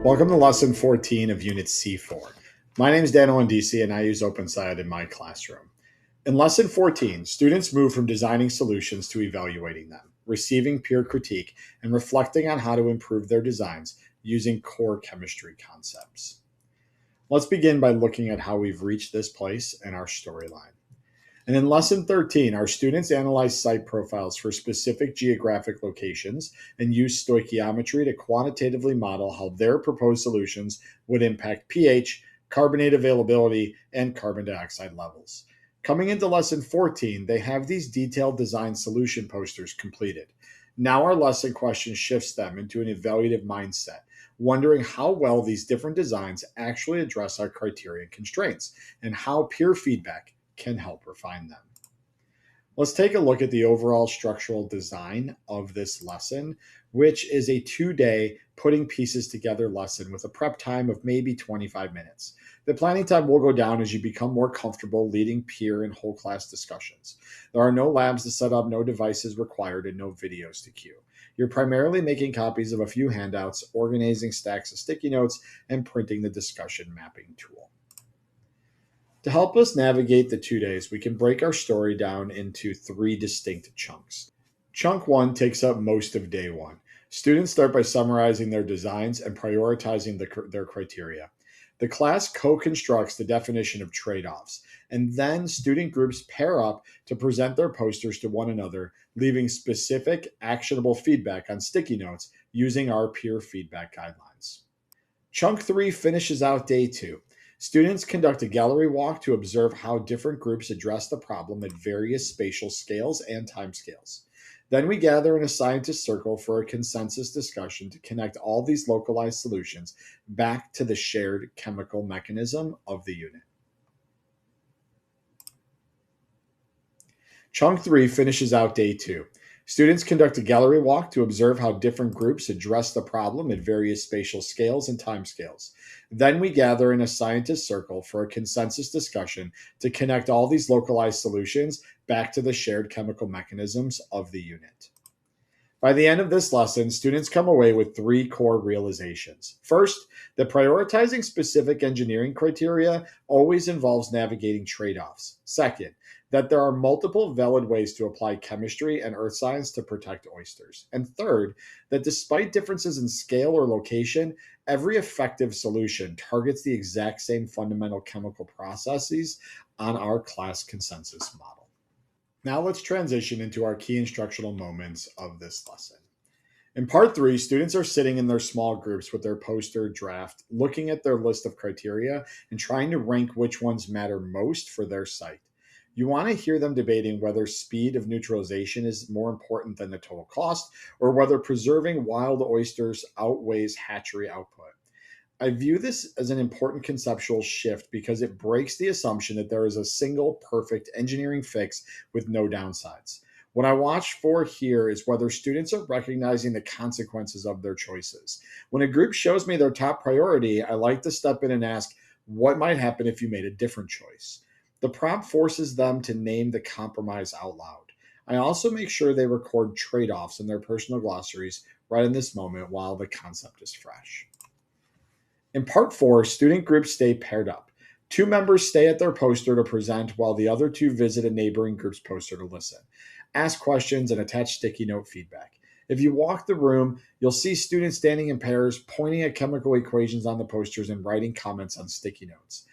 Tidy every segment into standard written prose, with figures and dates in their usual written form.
Welcome to Lesson 14 of Unit C.4. My name is Daniel Andisi and I use OpenSciEd in my classroom. In Lesson 14, students move from designing solutions to evaluating them, receiving peer critique, and reflecting on how to improve their designs using core chemistry concepts. Let's begin by looking at how we've reached this place in our storyline. And in Lesson 13, our students analyze site profiles for specific geographic locations and use stoichiometry to quantitatively model how their proposed solutions would impact pH, carbonate availability, and carbon dioxide levels. Coming into Lesson 14, they have these detailed design solution posters completed. Now our lesson question shifts them into an evaluative mindset, wondering how well these different designs actually address our criteria and constraints, and how peer feedback can help refine them. Let's take a look at the overall structural design of this lesson, which is a 2-day putting pieces together lesson with a prep time of maybe 25 minutes. The planning time will go down as you become more comfortable leading peer and whole class discussions. There are no labs to set up, no devices required, and no videos to cue. You're primarily making copies of a few handouts, organizing stacks of sticky notes, and printing the discussion mapping tool. To help us navigate the 2 days, we can break our story down into 3 distinct chunks. Chunk 1 takes up most of day 1. Students start by summarizing their designs and prioritizing their criteria. The class co-constructs the definition of trade-offs, and then student groups pair up to present their posters to one another, leaving specific, actionable feedback on sticky notes using our peer feedback guidelines. Chunk 3 finishes out day 2. Students conduct a gallery walk to observe how different groups address the problem at various spatial scales and timescales. Then we gather in a scientist circle for a consensus discussion to connect all these localized solutions back to the shared chemical mechanism of the unit. Chunk 3 finishes out day 2. Students conduct a gallery walk to observe how different groups address the problem at various spatial scales and timescales. Then we gather in a scientist circle for a consensus discussion to connect all these localized solutions back to the shared chemical mechanisms of the unit. By the end of this lesson, students come away with 3 core realizations. First, that prioritizing specific engineering criteria always involves navigating trade-offs. Second, that there are multiple valid ways to apply chemistry and earth science to protect oysters. And third, that despite differences in scale or location, every effective solution targets the exact same fundamental chemical processes on our class consensus model. Now let's transition into our key instructional moments of this lesson. In part 3, students are sitting in their small groups with their poster draft, looking at their list of criteria and trying to rank which ones matter most for their site. You want to hear them debating whether speed of neutralization is more important than the total cost, or whether preserving wild oysters outweighs hatchery output. I view this as an important conceptual shift because it breaks the assumption that there is a single perfect engineering fix with no downsides. What I watch for here is whether students are recognizing the consequences of their choices. When a group shows me their top priority, I like to step in and ask, what might happen if you made a different choice? The prompt forces them to name the compromise out loud. I also make sure they record trade-offs in their personal glossaries right in this moment while the concept is fresh. In part 4, student groups stay paired up. 2 members stay at their poster to present while the other 2 visit a neighboring group's poster to listen, ask questions, and attach sticky note feedback. If you walk the room, you'll see students standing in pairs, pointing at chemical equations on the posters and writing comments on sticky notes.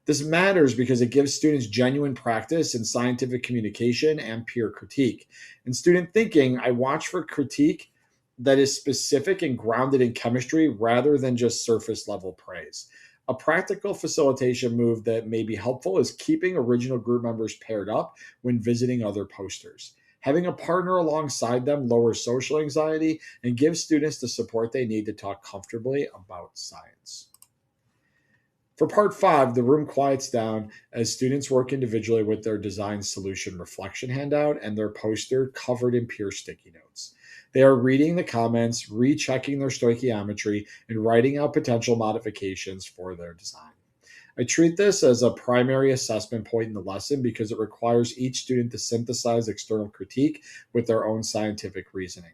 This matters because it gives students genuine practice in scientific communication and peer critique. In student thinking, I watch for critique that is specific and grounded in chemistry rather than just surface level praise. A practical facilitation move that may be helpful is keeping original group members paired up when visiting other posters. Having a partner alongside them lowers social anxiety and gives students the support they need to talk comfortably about science. For part 5, the room quiets down as students work individually with their design solution reflection handout and their poster covered in peer sticky notes. They are reading the comments, rechecking their stoichiometry, and writing out potential modifications for their design. I treat this as a primary assessment point in the lesson because it requires each student to synthesize external critique with their own scientific reasoning.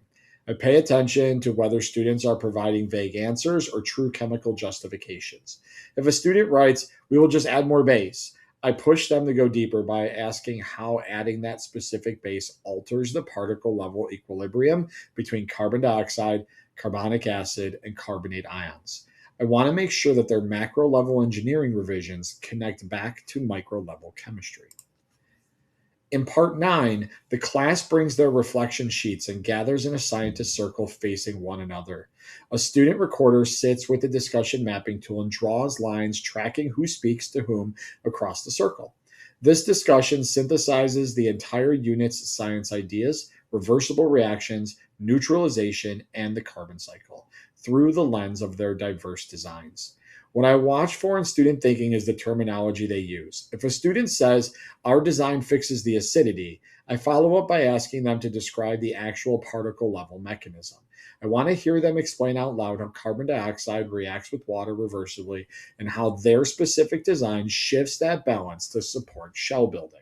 I pay attention to whether students are providing vague answers or true chemical justifications. If a student writes, "We will just add more base," I push them to go deeper by asking how adding that specific base alters the particle level equilibrium between carbon dioxide, carbonic acid, and carbonate ions. I want to make sure that their macro level engineering revisions connect back to micro level chemistry. In part 9, the class brings their reflection sheets and gathers in a scientist circle facing one another. A student recorder sits with the discussion mapping tool and draws lines tracking who speaks to whom across the circle. This discussion synthesizes the entire unit's science ideas, reversible reactions, neutralization, and the carbon cycle through the lens of their diverse designs. What I watch for in student thinking is the terminology they use. If a student says, "Our design fixes the acidity," I follow up by asking them to describe the actual particle level mechanism. I want to hear them explain out loud how carbon dioxide reacts with water reversibly and how their specific design shifts that balance to support shell building.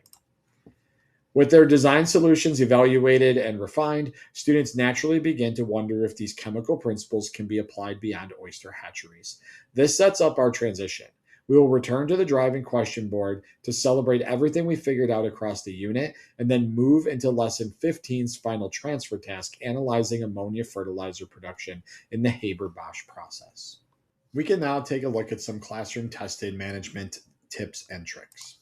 With their design solutions evaluated and refined, students naturally begin to wonder if these chemical principles can be applied beyond oyster hatcheries. This sets up our transition. We will return to the driving question board to celebrate everything we figured out across the unit and then move into Lesson 15's final transfer task, analyzing ammonia fertilizer production in the Haber-Bosch process. We can now take a look at some classroom tested management tips and tricks.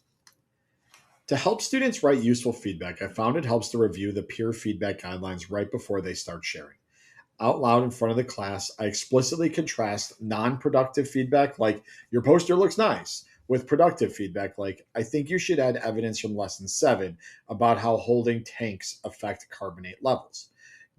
To help students write useful feedback, I found it helps to review the peer feedback guidelines right before they start sharing. Out loud in front of the class, I explicitly contrast non productive feedback, like, "Your poster looks nice," with productive feedback, like, "I think you should add evidence from lesson 7 about how holding tanks affect carbonate levels."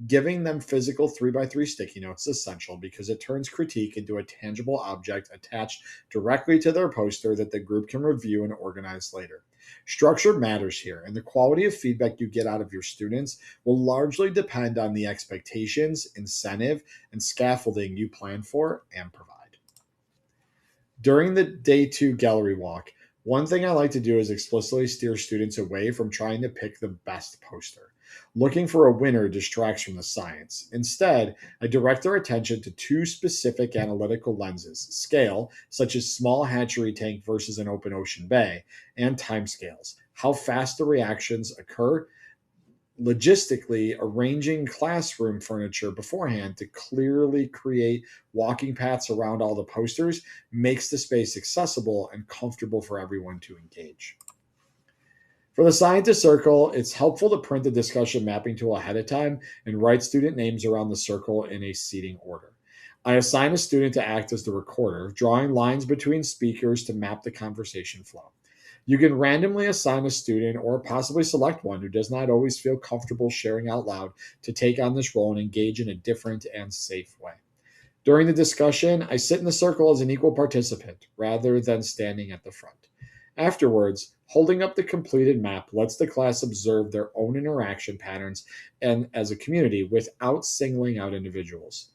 Giving them physical 3x3 sticky notes is essential because it turns critique into a tangible object attached directly to their poster that the group can review and organize later. Structure matters here, and the quality of feedback you get out of your students will largely depend on the expectations, incentive, and scaffolding you plan for and provide. During the day 2 gallery walk, one thing I like to do is explicitly steer students away from trying to pick the best poster. Looking for a winner distracts from the science. Instead, I direct their attention to two specific analytical lenses: scale, such as small hatchery tank versus an open ocean bay, and timescales, how fast the reactions occur. Logistically, arranging classroom furniture beforehand to clearly create walking paths around all the posters makes the space accessible and comfortable for everyone to engage. For the scientist circle, it's helpful to print the discussion mapping tool ahead of time and write student names around the circle in a seating order. I assign a student to act as the recorder, drawing lines between speakers to map the conversation flow. You can randomly assign a student or possibly select one who does not always feel comfortable sharing out loud to take on this role and engage in a different and safe way. During the discussion, I sit in the circle as an equal participant rather than standing at the front. Afterwards, holding up the completed map lets the class observe their own interaction patterns and as a community without singling out individuals.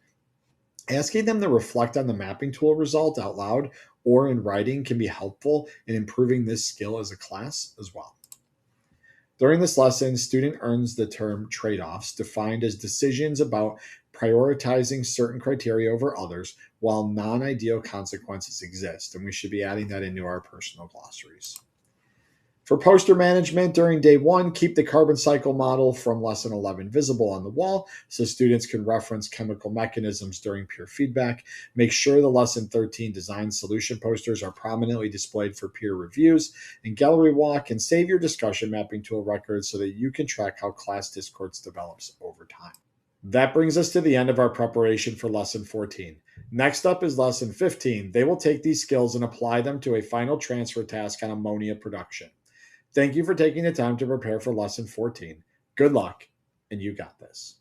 Asking them to reflect on the mapping tool result out loud or in writing can be helpful in improving this skill as a class as well. During this lesson, student earns the term trade-offs, defined as decisions about prioritizing certain criteria over others while non-ideal consequences exist, and we should be adding that into our personal glossaries. For poster management during day 1, keep the carbon cycle model from lesson 11 visible on the wall so students can reference chemical mechanisms during peer feedback. Make sure the lesson 13 design solution posters are prominently displayed for peer reviews. And gallery walk and save your discussion mapping tool records so that you can track how class discourse develops over time. That brings us to the end of our preparation for lesson 14. Next up is lesson 15. They will take these skills and apply them to a final transfer task on ammonia production. Thank you for taking the time to prepare for lesson 14. Good luck, and you got this.